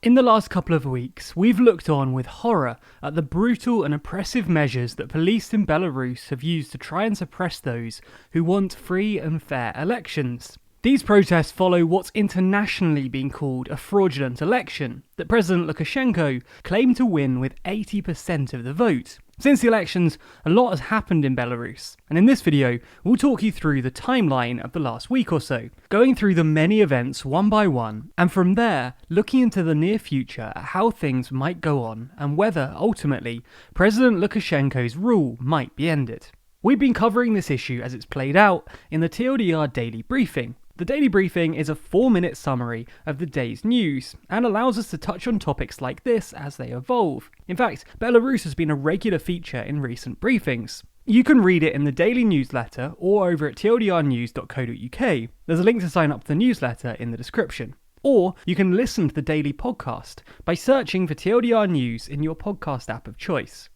In the last couple of weeks, we've looked on with horror at the brutal and oppressive measures that police in Belarus have used to try and suppress those who want free and fair elections. These protests follow what's internationally been called a fraudulent election that President Lukashenko claimed to win with 80% of the vote. Since the elections, a lot has happened in Belarus, and in this video, we'll talk you through the timeline of the last week or so, going through the many events one by one, and from there, looking into the near future at how things might go on and whether, ultimately, President Lukashenko's rule might be ended. We've been covering this issue as it's played out in the TLDR daily briefing. The daily briefing is a 4-minute summary of the day's news and allows us to touch on topics like this as they evolve. In fact, Belarus has been a regular feature in recent briefings. You can read it in the daily newsletter or over at tldrnews.co.uk. There's a link to sign up to the newsletter in the description. Or you can listen to the daily podcast by searching for TLDR News in your podcast app of choice.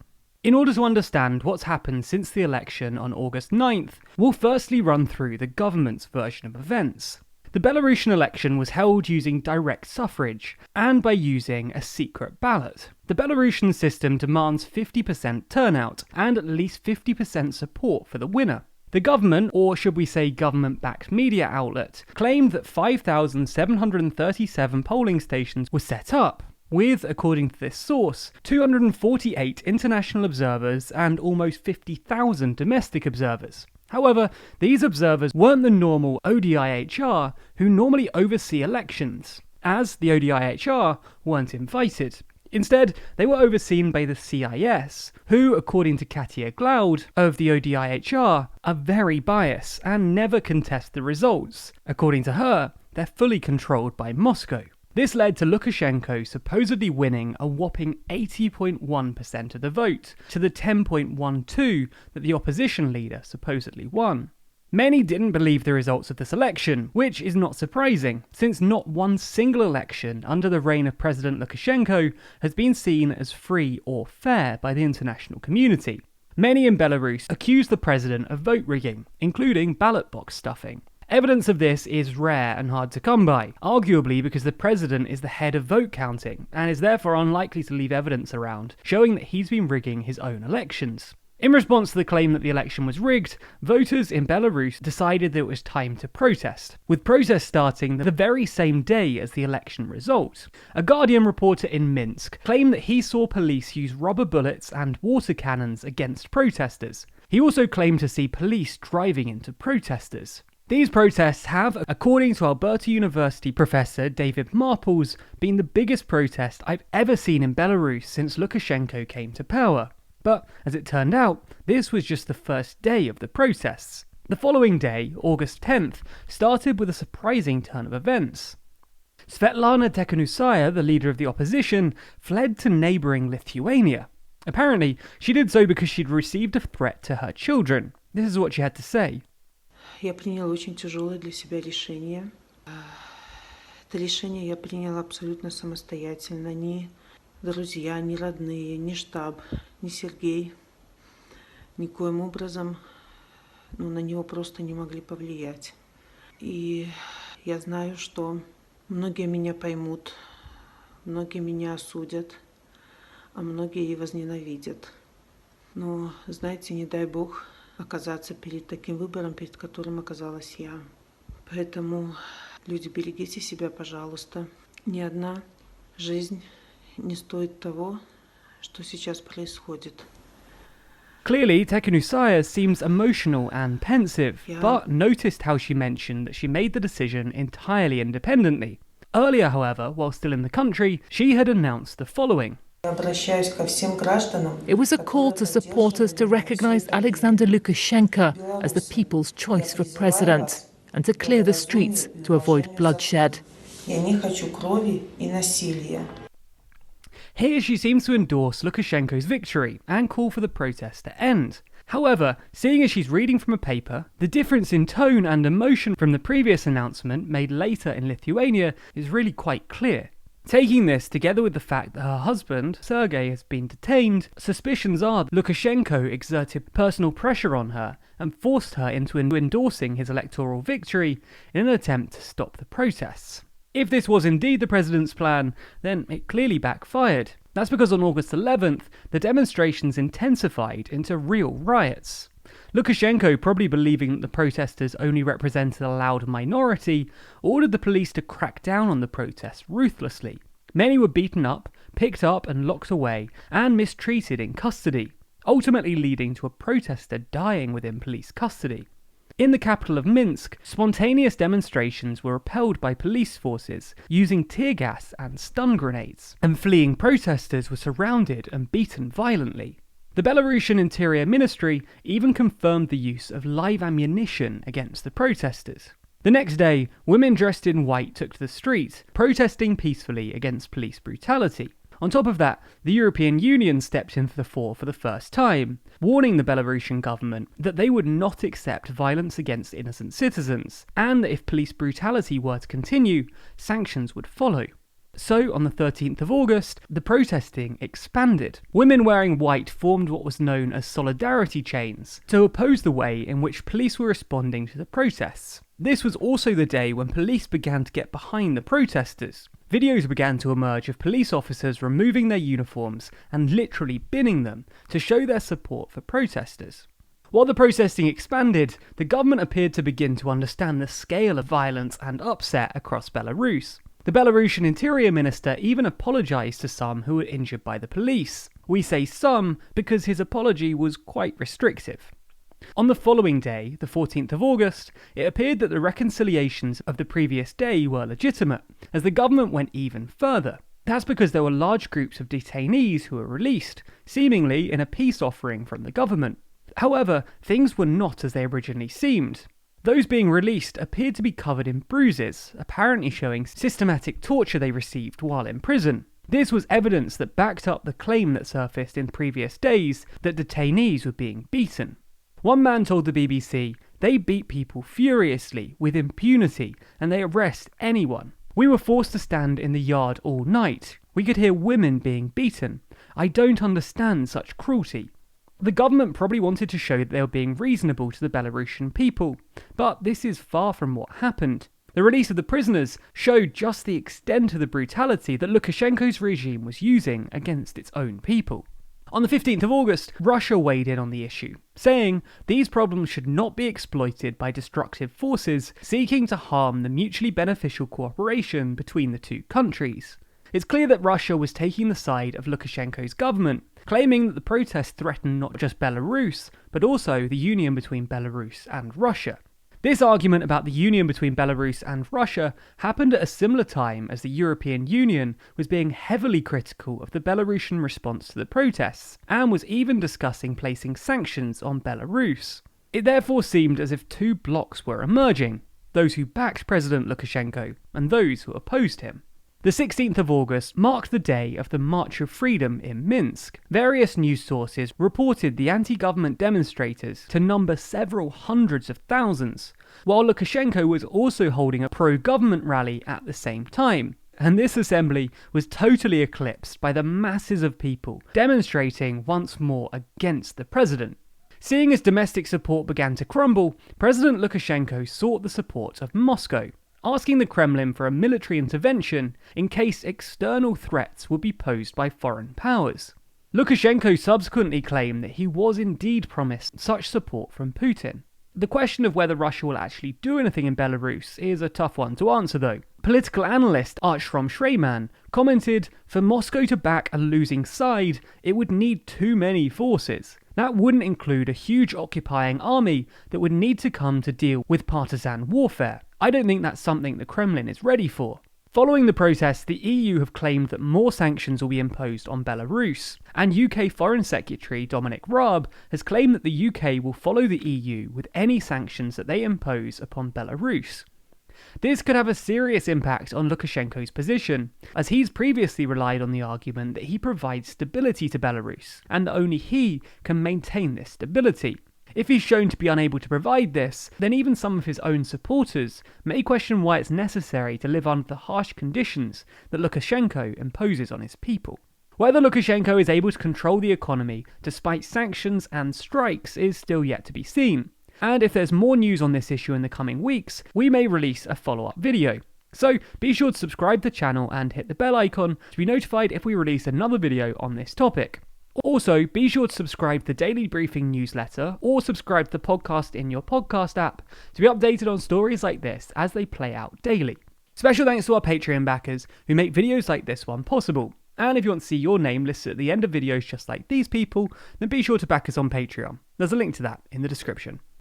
In order to understand what's happened since the election on August 9th, we'll firstly run through the government's version of events. The Belarusian election was held using direct suffrage, and by using a secret ballot. The Belarusian system demands 50% turnout, and at least 50% support for the winner. The government, or should we say government-backed media outlet, claimed that 5,737 polling stations were set up, with, according to this source, 248 international observers and almost 50,000 domestic observers. However, these observers weren't the normal ODIHR who normally oversee elections, as the ODIHR weren't invited. Instead, they were overseen by the CIS, who, according to Katia Glaud of the ODIHR, are very biased and never contest the results. According to her, they're fully controlled by Moscow. This led to Lukashenko supposedly winning a whopping 80.1% of the vote, to the 10.12% that the opposition leader supposedly won. Many didn't believe the results of this election, which is not surprising, since not one single election under the reign of President Lukashenko has been seen as free or fair by the international community. Many in Belarus accuse the president of vote rigging, including ballot box stuffing. Evidence of this is rare and hard to come by, arguably because the president is the head of vote counting, and is therefore unlikely to leave evidence around, showing that he's been rigging his own elections. In response to the claim that the election was rigged, voters in Belarus decided that it was time to protest, with protests starting the very same day as the election result. A Guardian reporter in Minsk claimed that he saw police use rubber bullets and water cannons against protesters. He also claimed to see police driving into protesters. These protests have, according to Alberta University professor David Marples, been the biggest protest I've ever seen in Belarus since Lukashenko came to power. But, as it turned out, this was just the first day of the protests. The following day, August 10th, started with a surprising turn of events. Svetlana Tikhanovskaya, the leader of the opposition, fled to neighbouring Lithuania. Apparently, she did so because she'd received a threat to her children. This is what she had to say. Я приняла очень тяжелое для себя решение. Это решение я приняла абсолютно самостоятельно. Ни друзья, ни родные, ни штаб, ни Сергей никоим образом на него просто не могли повлиять. И я знаю, что многие меня поймут, многие меня осудят, а многие и возненавидят. Но, знаете, не дай Бог оказаться перед таким выбором, перед которым оказалась я. Поэтому, люди, берегите себя, пожалуйста. Ни одна жизнь не стоит того, что сейчас происходит. Clearly, Tikhanovskaya seems emotional and pensive, but noticed how she mentioned that she made the decision entirely independently. Earlier, however, while still in the country, she had announced the following. It was a call to supporters to recognize Alexander Lukashenko as the people's choice for president and to clear the streets to avoid bloodshed. Here she seems to endorse Lukashenko's victory and call for the protest to end. However, seeing as she's reading from a paper, the difference in tone and emotion from the previous announcement made later in Lithuania is really quite clear. Taking this together with the fact that her husband, Sergei, has been detained, suspicions are that Lukashenko exerted personal pressure on her and forced her into endorsing his electoral victory in an attempt to stop the protests. If this was indeed the president's plan, then it clearly backfired. That's because on August 11th, the demonstrations intensified into real riots. Lukashenko, probably believing that the protesters only represented a loud minority, ordered the police to crack down on the protests ruthlessly. Many were beaten up, picked up and locked away, and mistreated in custody, ultimately leading to a protester dying within police custody. In the capital of Minsk, spontaneous demonstrations were repelled by police forces using tear gas and stun grenades, and fleeing protesters were surrounded and beaten violently. The Belarusian Interior Ministry even confirmed the use of live ammunition against the protesters. The next day, women dressed in white took to the street, protesting peacefully against police brutality. On top of that, the European Union stepped into the fore for the first time, warning the Belarusian government that they would not accept violence against innocent citizens, and that if police brutality were to continue, sanctions would follow. So, on the 13th of August, the protesting expanded. Women wearing white formed what was known as solidarity chains to oppose the way in which police were responding to the protests. This was also the day when police began to get behind the protesters. Videos began to emerge of police officers removing their uniforms and literally binning them to show their support for protesters. While the protesting expanded, the government appeared to begin to understand the scale of violence and upset across Belarus. The Belarusian Interior Minister even apologised to some who were injured by the police. We say some because his apology was quite restrictive. On the following day, the 14th of August, it appeared that the reconciliations of the previous day were legitimate, as the government went even further. That's because there were large groups of detainees who were released, seemingly in a peace offering from the government. However, things were not as they originally seemed. Those being released appeared to be covered in bruises, apparently showing systematic torture they received while in prison. This was evidence that backed up the claim that surfaced in previous days that detainees were being beaten. One man told the BBC, "They beat people furiously, with impunity, and they arrest anyone. We were forced to stand in the yard all night. We could hear women being beaten. I don't understand such cruelty." The government probably wanted to show that they were being reasonable to the Belarusian people, but this is far from what happened. The release of the prisoners showed just the extent of the brutality that Lukashenko's regime was using against its own people. On the 15th of August, Russia weighed in on the issue, saying these problems should not be exploited by destructive forces seeking to harm the mutually beneficial cooperation between the two countries. It's clear that Russia was taking the side of Lukashenko's government, claiming that the protests threatened not just Belarus, but also the union between Belarus and Russia. This argument about the union between Belarus and Russia happened at a similar time as the European Union was being heavily critical of the Belarusian response to the protests, and was even discussing placing sanctions on Belarus. It therefore seemed as if two blocs were emerging, those who backed President Lukashenko and those who opposed him. The 16th of August marked the day of the March of Freedom in Minsk. Various news sources reported the anti-government demonstrators to number several hundreds of thousands, while Lukashenko was also holding a pro-government rally at the same time. And this assembly was totally eclipsed by the masses of people demonstrating once more against the president. Seeing as domestic support began to crumble, President Lukashenko sought the support of Moscow, asking the Kremlin for a military intervention in case external threats would be posed by foreign powers. Lukashenko subsequently claimed that he was indeed promised such support from Putin. The question of whether Russia will actually do anything in Belarus is a tough one to answer though. Political analyst Archrom Schreiman commented, "For Moscow to back a losing side, it would need too many forces. That wouldn't include a huge occupying army that would need to come to deal with partisan warfare. I don't think that's something the Kremlin is ready for." Following the protests, the EU have claimed that more sanctions will be imposed on Belarus, and UK Foreign Secretary Dominic Raab has claimed that the UK will follow the EU with any sanctions that they impose upon Belarus. This could have a serious impact on Lukashenko's position, as he's previously relied on the argument that he provides stability to Belarus, and that only he can maintain this stability. If he's shown to be unable to provide this, then even some of his own supporters may question why it's necessary to live under the harsh conditions that Lukashenko imposes on his people. Whether Lukashenko is able to control the economy despite sanctions and strikes is still yet to be seen. And if there's more news on this issue in the coming weeks, we may release a follow-up video. So be sure to subscribe to the channel and hit the bell icon to be notified if we release another video on this topic. Also, be sure to subscribe to the Daily Briefing newsletter or subscribe to the podcast in your podcast app to be updated on stories like this as they play out daily. Special thanks to our Patreon backers who make videos like this one possible. And if you want to see your name listed at the end of videos just like these people, then be sure to back us on Patreon. There's a link to that in the description.